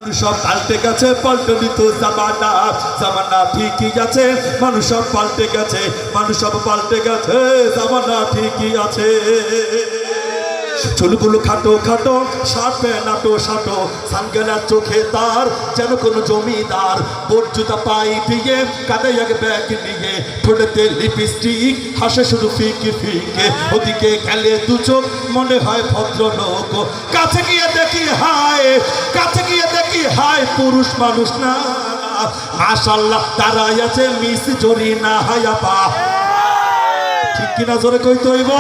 সব পাল্টে গেছে, পাল্টেনি তো জামানা। জামানা ঠিকই আছে, মানুষ সব পাল্টে গেছে, মানুষ সব পাল্টে গেছে, জামানা ঠিকই আছে। চুলগুলো খাটো খাটো, শার্ট প্যান্ট আটো সাটো, সানগ্লাস চোখে তার যেন কোনো জমিদার। বোট জুতা পাই দিয়ে, কাঁধে এক ব্যাগ নিয়ে, ঠোঁটেতে লিপস্টিক, হাসে শুধু ফিকে ফিকে। ওদিকে গেলে দু চোখ, মনে হয় ভদ্রলোক। কাছে গিয়ে দেখি হায়, কাছে গিয়ে দেখি হায়, পুরুষ মানুষ না। মাশাআল্লাহ দাঁড়াই আছে মিস জরিনা হায়াপা। ঠিক কিনা জোরে কইতে হইব?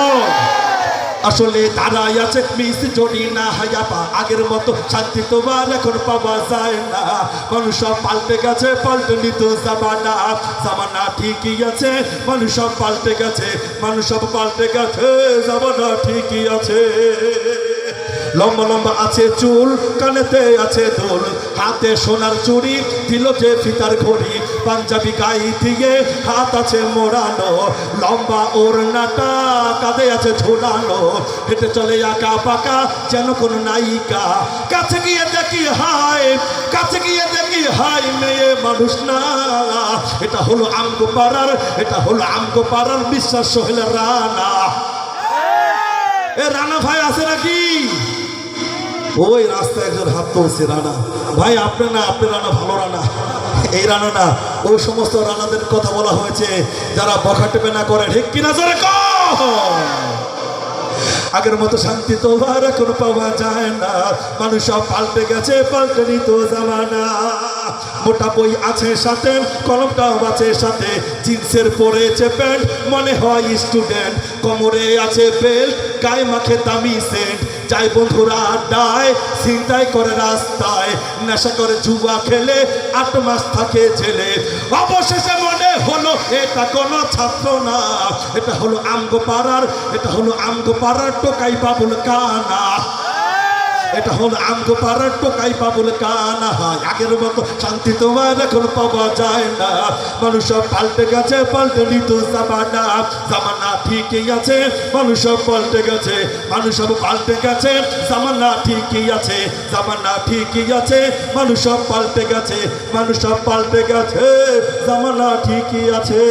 আসলে দাঁড়াই আছে মিস জরিনা হায়াপা। আগের মতো শান্তি তোমার এখন পাওয়া যায় না। মানুষ সব পাল্টে গেছে, পাল্টেনি তো জামানা। জামানা ঠিকই আছে, মানুষ সব পাল্টে গেছে, মানুষ সব পাল্টে গেছে, জামানা ঠিকই আছে। লম্বা লম্বা আছে চুল, কানেতে আছে দোল, হাতে সোনার চুড়ি, দিল যে ফিতার ঘড়ি। পাঞ্জাবি গায়ে দিয়ে হাত আছে মোড়ানো, লম্বা ওড়নাটা কাঁধে আছে ঝোলানো। হেঁটে চলে আঁকা পাকা যেন কোনো নায়িকা। কাছে গিয়ে দেখি হায়, কাছে গিয়ে দেখি হায়, মেয়ে মানুষ না। এটা হলো আমগো পাড়ার, এটা হলো আমগো পাড়ার বিশ্বাস সোহেল রানা। এ রানা ভাই আছে নাকি? ওই রাস্তায় একজন হাত তুলছে। রানা ভাই আপনি না, আপনি রানা ভালো রানা, এই রানা না। ওই সমস্ত রানাদের কথা বলা হয়েছে যারা বখা টেপে না করে। ঠিক কিনা জোরে কও? আগের মতো শান্তি তো আর এখন পাওয়া যায় না। মানুষ সব পাল্টে গেছে, পাল্টেনি তো জামানা। মোটা বই আছে সাথে, কলমটাও আছে সাথে, জিন্সের পরেছে প্যান্ট, মনে হয় স্টুডেন্ট। কোমরে আছে বেল্ট, গায়ে মাখে দামি সেন্ট। যাই বন্ধুরা আড্ডায়, ছিনতাই করে রাস্তায়, নেশা করে জুয়া খেলে 8 মাস থাকে জেলে। অবশেষে মনে হলো এটা কোনো ছাত্র না, এটা হলো আমগো পাড়ার, এটা হলো আমগো পাড়ার টোকাই বাবুল কানা। এটা হলো আমগো পাড়ার টোকাই বাবুল কানা। আগের মতো শান্তি তোমার এখন পাওয়া যায় না। মানুষ সব পাল্টে গেছে, পাল্টেনি তো জামানা। জামানা ঠিকই আছে, মানুষ সব পাল্টে গেছে, মানুষ সব পাল্টে গেছে, জামানা ঠিকই আছে, জামানা ঠিকই আছে, মানুষ সব পাল্টে গেছে, মানুষ সব পাল্টে গেছে, জামানা ঠিকই আছে।